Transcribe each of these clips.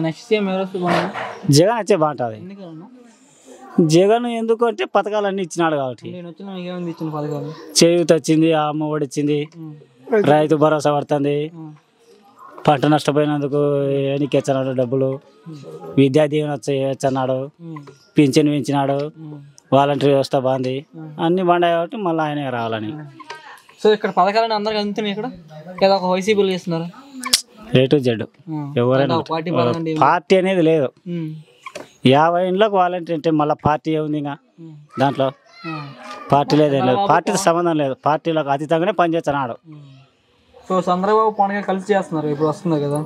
Next CM ఎవరు వస్తే బాగుంటుంది? జగన్ వచ్చే బాగుంటుంది. జగన్ ఎందుకు అంటే పథకాలన్నీ ఇచ్చినాడు కాబట్టి. చేయూత వచ్చింది, అమ్మ ఒడి వచ్చింది, రైతు భరోసా పడుతుంది, పంట నష్టపోయినందుకు ఎన్నికెచ్చన్నాడు డబ్బులు, విద్యా దీవెన వచ్చన్నాడు, పింఛన్ పెంచినాడు, వాలంటీర్ వ్యవస్థ బాగుంది, అన్ని బాగున్నాయి కాబట్టి మళ్ళీ ఆయనే రావాలని. సో ఇక్కడ పథకాలని అందరికి అందుతున్నాయి. ఇక్కడ ఏదో ఒక వైసీపీలు చేస్తున్నారు. ఏ టు జెడ్ ఎవరైనా పార్టీ అనేది లేదు. 50 ఇండ్లకు వాలంటీర్ అంటే మళ్ళీ పార్టీ ఏముంది? ఇంకా దాంట్లో పార్టీ లేదేం లేదు, పార్టీతో సంబంధం లేదు, పార్టీలకు అతీతంగానే పనిచేస్తున్నాడు. సో చంద్రబాబు పవన్ కళ్యాణ్ కలిసి చేస్తున్నారు, ఇప్పుడు వస్తున్నారు కదా.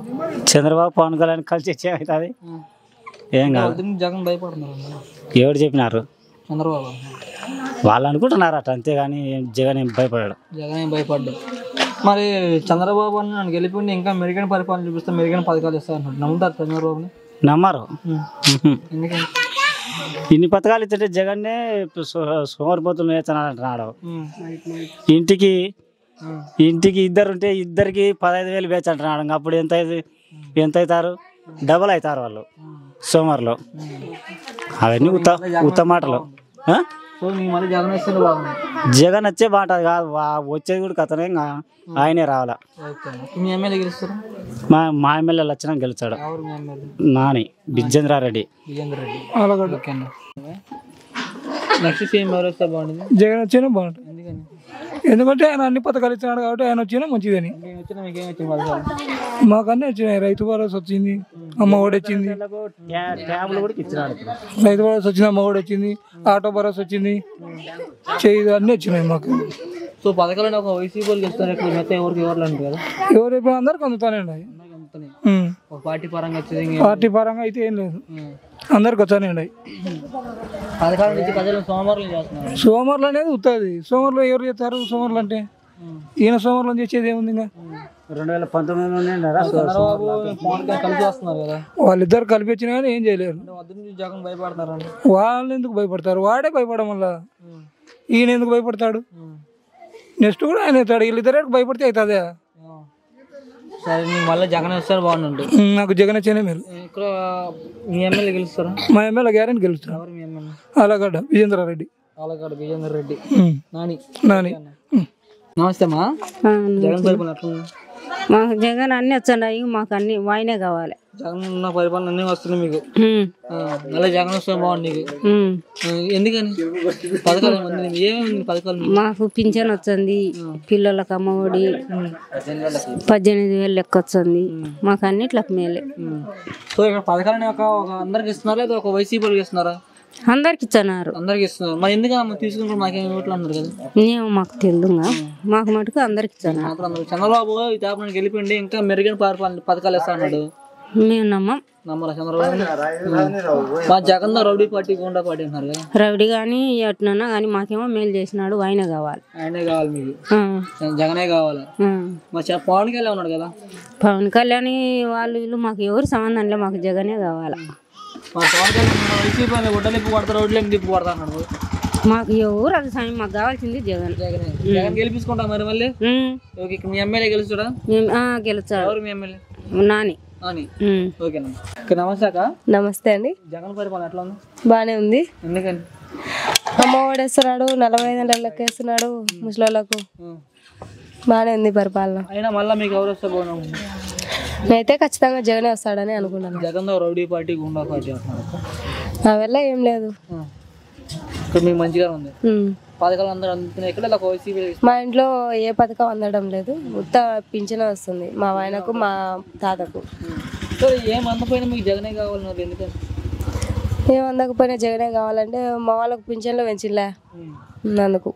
చంద్రబాబు పవన్ కళ్యాణ్ కలిసి వచ్చేమవుతుంది? ఏం కాదు. జగన్ భయపడుతున్నారు. ఎవరు చెప్పినారు? చంద్రబాబు వాళ్ళు అనుకుంటున్నారు అట, అంతేగాని జగన్ ఏం భయపడాడు. జగన్ ఏం భయపడ్డాడు. మరి చంద్రబాబు అని నన్ను గెలిపి ఇంకా మెరుగైన పరిపాలన చూపిస్తే మెరుగైన పథకాలు ఇస్తా అంటారు. నమ్ముతారు చంద్రబాబుని? నమ్మరు. ఎందుకంటే ఇన్ని పథకాలు ఇస్తుంటే జగన్నే సోమరిపోతులు వేస్తున్నాడు అంటున్నాడు. ఇంటికి ఇద్దరుంటే ఇద్దరికి 15,000 వేచి అంటున్నాడు. అప్పుడు ఎంత అవుతారు? డబల్ అవుతారు వాళ్ళు సోమవారంలో. అవన్నీ ఉత్త మాటలు. జగన్ వచ్చే బాగుంటుంది కాదు, వచ్చేది కూడా కథనే. ఆయనే రావాలా. మా ఎమ్మెల్యే లక్షణం గెలుస్తాడు. నాని బిజేంద్రారెడ్డి. జగన్ వచ్చినా బాగుంటుంది. ఎందుకంటే ఆయన అన్ని పథకాలు ఇచ్చినాడు కాబట్టి ఆయన వచ్చినా మంచిదని. మాకన్నీ వచ్చినాయి. రైతు భరోసా వచ్చింది, అమ్మ ఒడి వచ్చింది, రైతు భరోసా వచ్చింది, అమ్మ ఒడి వచ్చింది, ఆటో భరోసా వచ్చింది, అన్నీ వచ్చినాయి మాకు. సో పథకాలు ఒక వైసీపీ ఎవరు ఇప్పుడు అందరికి అందుతానండి. పార్టీ పరంగా అయితే ఏం లేదు, అందరికి వచ్చానండి. సోమవారం అనేది ఉత్తది. సోమవారంలో ఎవరు చేస్తారు? సోమవారం అంటే ఈయన సోమవారం చేసేది ఏముంది? ఇంకా 2019 వాళ్ళిద్దరు కలిపి వచ్చినా కానీ ఏం చేయలేరు. వాళ్ళు ఎందుకు భయపడతారు? వాడే భయపడడం వల్ల ఈయన ఎందుకు భయపడతాడు? నెక్స్ట్ కూడా ఆయన అవుతాడు. వీళ్ళిద్దరు భయపడితే అవుతుందా? మళ్ళీ జగన్ వస్తారు బాగుంటుంది. నాకు జగన్ వచ్చేనే మీరు. ఇక్కడ మీ ఎమ్మెల్యే గెలుస్తారా? మా ఎమ్మెల్యే గ్యారెంటీ గెలుస్తారు. ఆలగడ్డ విజేంద్రారెడ్డి. నాని. నమస్తే అమ్మా. జగన్ పరిపాలన ఎట్లా? మాకు జగన్ అన్ని వచ్చాయి, మాకు అన్ని వాయినే కావాలి. జగన్ ఉన్న పరిపాలన అన్నీ వస్తున్నాయి మీకు. మళ్ళీ జగన్ వస్తే బాగుంది నీకు. ఎందుకని? పథకాలు ఏమేమి పథకాలు? మాకు పింఛన్ వచ్చింది, పిల్లలకు అమ్మఒడి 18,000 లెక్క వచ్చింది, మాకు అన్నిట్లకు మేలే. సో ఇక్కడ పథకాలని ఒక అందరికి ఇస్తున్నారా లేదా ఒక వైసీపీకి ఇస్తున్నారా? అందరికి ఇస్తున్నారు. అందరికి ఇస్తున్నారు. మరి ఎందుకన్నా తీసుకుంటారు? మాకేం ఓట్లు అన్నారు కదా. ఏమో మాకు తెలుదుగా, మాకు మటుకు అందరికి ఇస్తున్నారు. చంద్రబాబు ఈ తేపని గెలిపిండి ఇంకా మెరుగైన పథకాలు ఇస్తా అన్నాడు. మేము నమ్మరా చంద్రబాబు? మా జగన్ రౌడీ పార్టీ గుండా పార్టీ అంటున్నారు కదా. రౌడీ కానీ ఎట్లన్నా కానీ మాకేమో మేలు చేసినాడు, ఆయనే కావాలి. ఆయనే కావాలి మీకు? జగనే కావాలా? మా పవన్ కళ్యాణ్ ఉన్నాడు కదా. పవన్ కళ్యాణ్ వాళ్ళు వీళ్ళు మాకు ఎవరు సంబంధం లేదు, మాకు జగనే కావాలా. మాకు ఎవరు అది సమయం, మాకు కావాల్సింది జగన్. జగన్ గెలిపించుకుంటా మరి మళ్ళీ. మీ ఎమ్మెల్యే గెలుస్తాడా? గెలుస్తాడు. ఎవరు మీ ఎమ్మెల్యే? నాని. ఓకేనా. నమస్తే అక్క. నమస్తే అండి. జగన్ పరిపాలన ఎట్లా ఉంది? బానే ఉంది. ఎందుకని? అమ్మ ఓడేస్తున్నాడు, 45 లెక్క వేస్తున్నాడు ముసలోళ్ళకు. బానే ఉంది పరిపాలన. అయినా మళ్ళీ మీకు ఎవరు వస్తే బాగున్నాము? నేనైతే ఖచ్చితంగా జగనే వస్తాడని అనుకున్నాను. జగన్ రౌడీ పార్టీ గుండా పార్టీ అంటున్నారు. అవెల్లా ఏం లేదు, ఇక్కడ మీకు మంచిగా ఉంది. పథకాలు అందరూ అందుతున్నాయి ఇక్కడ. మా ఇంట్లో ఏ పథకం అందడం లేదు, ఉత్త పింఛన్ వస్తుంది మా ఆయనకు మా తాతకు. ఏం అందకపోయినా మీకు జగనే కావాలన్నారు ఎందుకని? ఏం అందకపోయినా జగనే కావాలంటే మా వాళ్ళకు పింఛన్లో పెంచిలే, అందుకు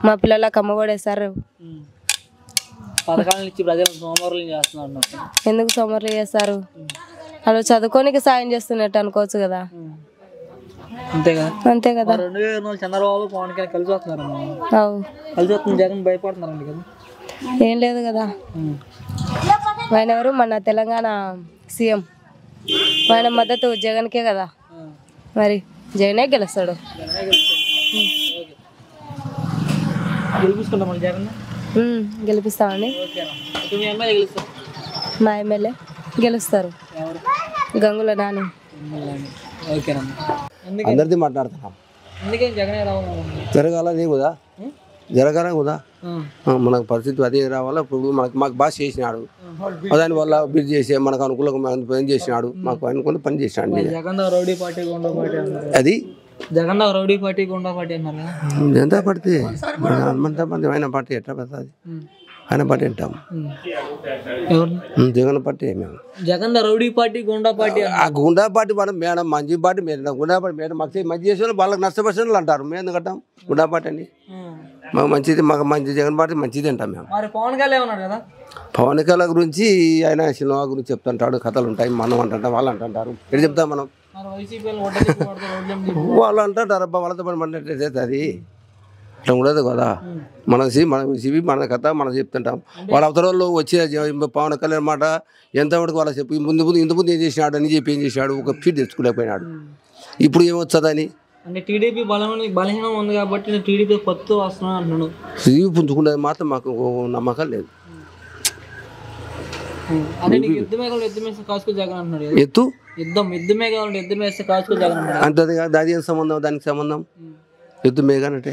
మా పిల్లలకు అమ్మ కూడా వేస్తారు. పథకాలను ఇచ్చి ప్రజలు సోమవారం చేస్తున్నారు. ఎందుకు సోమవారం చేస్తారు? వాళ్ళు చదువుకోనికి సాయం చేస్తున్నట్టు అనుకోవచ్చు కదా. అంతే కదా. అంతే కదా. 2024 చంద్రబాబు పవన్ కళ్యాణ్ కలిసి వస్తున్నారు. కలిసి వస్తుంది. జగన్ భయపడుతున్నారండి కదా. ఏం లేదు కదా. ఆయన ఎవరు? మన తెలంగాణ సీఎం. ఆయన మద్దతు జగన్కే కదా, మరి జగనే గెలుస్తాడు. గెలిపిస్తామండి. గెలిపిస్తామండి. మా ఎమ్మెల్యే గెలుస్తారు. గంగుల నాని. ఓకేనమ్మా. అందరిది మాట్లాడుతున్నాం. ఎందుకని జగనే రావాలి? జరగాల నీ కూడా జరగాల కూడా మనకు పరిస్థితి అదే రావాలా. ఇప్పుడు మాకు బాగా చేసినాడు, దానివల్ల బిల్ చేసే మనకు అనుకూలంగా పని చేసినాడు, మాకు అనుకున్న పని చేసినాడు. జగన్ రౌడీ పార్టీ గుండా పార్టీ అన్నారు. అది జగన్ రౌడీ పార్టీ గుండా పార్టీ అన్నారు. ఎంత పడితే ఆయన పార్టీ ఎట్లా పడుతుంది? ఆయన పార్టీ అంటాం, జగన్ పార్టీ. మేము జగన్ రౌడీ పార్టీ గుండా పార్టీ. ఆ గుండా పార్టీ మనం మేడం మంచి పార్టీ మేడం గుండా పార్టీ మేడం మాకు మంచి చేసే వాళ్ళు వాళ్ళకి నష్టపరిచిన వాళ్ళు అంటారు. మేము ఎందుకు అంటాం గుండా పార్టీ అని? మాకు మంచిది, మాకు మంచి జగన్ పార్టీ మంచిది అంటాం మేము. మరి పవన్ కళ్యాణ్ ఉన్నారు కదా, పవన్ కళ్యాణ్ గురించి ఆయన సినిమా గురించి చెప్తుంటాడు, కథలు ఉంటాయి, మనం అంటుంటాం, వాళ్ళు అంటుంటారు. ఎటు చెప్తాం మనం? వాళ్ళు అంటుంటారు అబ్బా వాళ్ళతో పని పడినట్టు అది అట్లా ఉండదు కదా. మన సివి మన కథ మనం చెప్తుంటాం. వాళ్ళ అవతరాల్లో వచ్చే పవన్ కళ్యాణ్ మాట ఎంతవరకు వాళ్ళ చెప్పి ఇంత ముందు ఏం చేసినాడు అని చెప్పి ఏం చేసినాడు, ఒక ఫీట్ తెచ్చుకోలేకపోయినాడు. ఇప్పుడు ఏమొచ్చదని అంటే టీడీపీ బలహీనం ఉంది కాబట్టి టీడీపీ కొత్త వస్తున్నా అంటున్నాను. సివి పుంజుకునేది మాత్రం మాకు నమ్మకం లేదు. ఎత్తు యుద్ధమే కావాలి అంటే దాని ఏం సంబంధం? దానికి సంబంధం యుద్ధం మేఘానంటే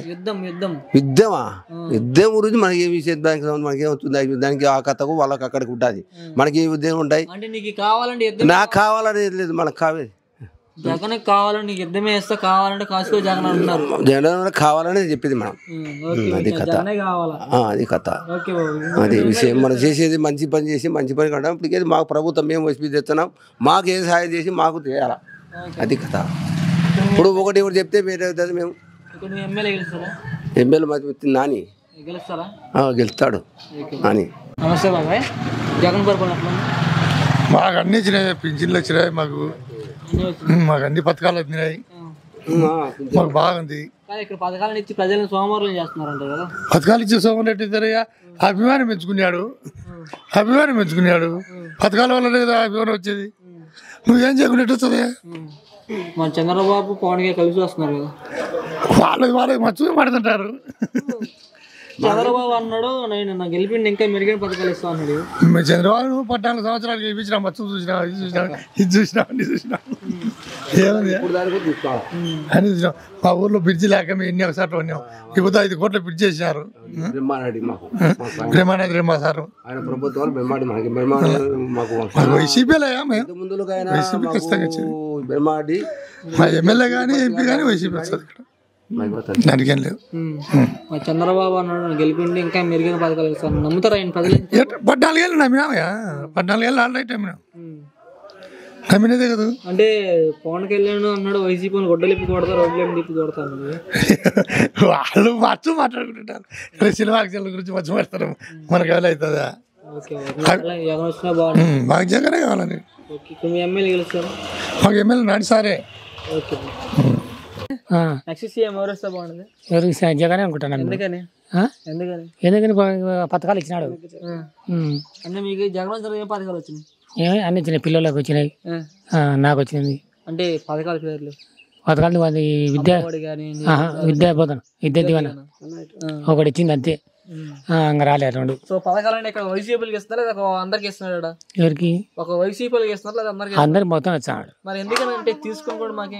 యుద్ధమా? యుద్ధం గురించి మనకి ఏమి దానికి మనకి ఏమవుతుంది? దానికి ఆ కథకు వాళ్ళకి అక్కడికి ఉంటుంది, మనకి ఏ ఉద్యోగం ఉంటాయి. నాకు కావాలని లేదు, మనకు కావాలి. జగన్ కావాలని యుద్ధమే వేస్తే కావాలంటే కాసుకో జగన్ అంటున్నారు. జగన్ కావాలని చెప్పింది మనం. అది కథ, అది కథ, అది విషయం. మనం చేసేది మంచి పని చేసి మంచి పని కట్టడం. ఇప్పటికేది మాకు ప్రభుత్వం మేము వచ్చి తెస్తున్నాం, మాకు ఏ సహాయం చేసి మాకు చేయాలా, అది కథ. ఇప్పుడు ఒకటి చెప్తే వేరే మేము ఎమ్మెల్యే నాని గెలుస్తాడు నాని. నమస్తే బాబాయ్. జగన్ పరిపాలన మాకు అన్ని వచ్చినాయి, పింఛన్లు వచ్చినాయి, మాకు అన్ని పథకాలు వచ్చినాయి, మాకు బాగుంది. ఇక్కడ పథకాలను ఇచ్చి ప్రజలను సోమవారం చేస్తున్నారంట కదా. పథకాలు ఇచ్చి సోమవారం ఎట్టిద్దరయ్యా? అభిమానం పెంచుకున్నాడు, పథకాల వల్లనే కదా అభిమానం వచ్చేది. నువ్వేం చేయకుండా వస్తుంది? మన చంద్రబాబు పవన్ కలిసి వస్తున్నారు కదా, వాళ్ళకి మర్చిపోయి పడుతుంటారు. చంద్రబాబు అన్నాడు నేను గెలిపిండి ఇంకా మెరుగైన పథకాలు ఇస్తా అన్నాడు. చంద్రబాబు 14 సంవత్సరాలు గెలిపించిన మచ్చు చూసినా, ఇది చూసినా ఏముంది అని చూసినాం. మా ఊర్లో బ్రిడ్జి లేక మేము ఎన్ని ఒకసారి ఉన్నాం. ఇప్పుడు 5 కోట్ల బ్రిడ్జ్ చేసినారు. బ్రహ్మానాయుడు మా సారు వైసీపీలయా? వైసీపీ ఖచ్చితంగా మా ఎమ్మెల్యే కానీ ఎంపీ కానీ వైసీపీ వస్తుంది ఇక్కడ, దానికేం లేదు. చంద్రబాబు అన్నాడు గెలిపిండి ఇంకా మెరుగైన పథకాలు ఇస్తాను నమ్ముతారా ఆయన ప్రజలు? 14 ఏళ్ళు నమ్మినామయ్యా, 14 ఏళ్ళు ఆల్రెడీ నమ్మినదే కదా. అంటే పవన్ కళ్యాణ్ అన్నాడు వైసీపీ గొడ్డలు ఇప్పి కొడతారు, రోడ్లు తిప్పి కొడతారు. వాళ్ళు మచ్చు మాట్లాడుకుంటుంటారు, సినిమా గురించి మచ్చు మాట్లాడతారు. మనకు ఎవరు అవుతుందా? మాకు జగనే కావాలని. ఎమ్మెల్యే గెలుస్తారు? మాకు ఎమ్మెల్యే నాటి సారే. నెక్స్ట్ సీఎం ఎవరు వస్తే బాగుంటుంది? జగనే అనుకుంటాను. ఎందుకని? ఎందుకని పథకాలు ఇచ్చినాడు. అంటే మీకు జగన్ ఏ పథకాలు వచ్చినాయి? అన్ని వచ్చినాయి, పిల్లలకు వచ్చినాయి, నాకు వచ్చింది. అంటే పథకాల పేర్లు? పథకాలు అది విద్యా బోధన, విద్యా దీవెన ఒకటి ఇచ్చింది అంతే, ఇంకా రాలేదు 2. సో పథకాలు ఇక్కడ వైసీపీకి ఇస్తున్నారు లేదా అందరికి ఇస్తున్నాడు? ఎవరికి? ఒక వైసీపీకి ఇస్తున్నారు లేదా అందరికి? అందరికి మొత్తం వచ్చాడు. మరి ఎందుకంటే తీసుకొని కూడా మాకేం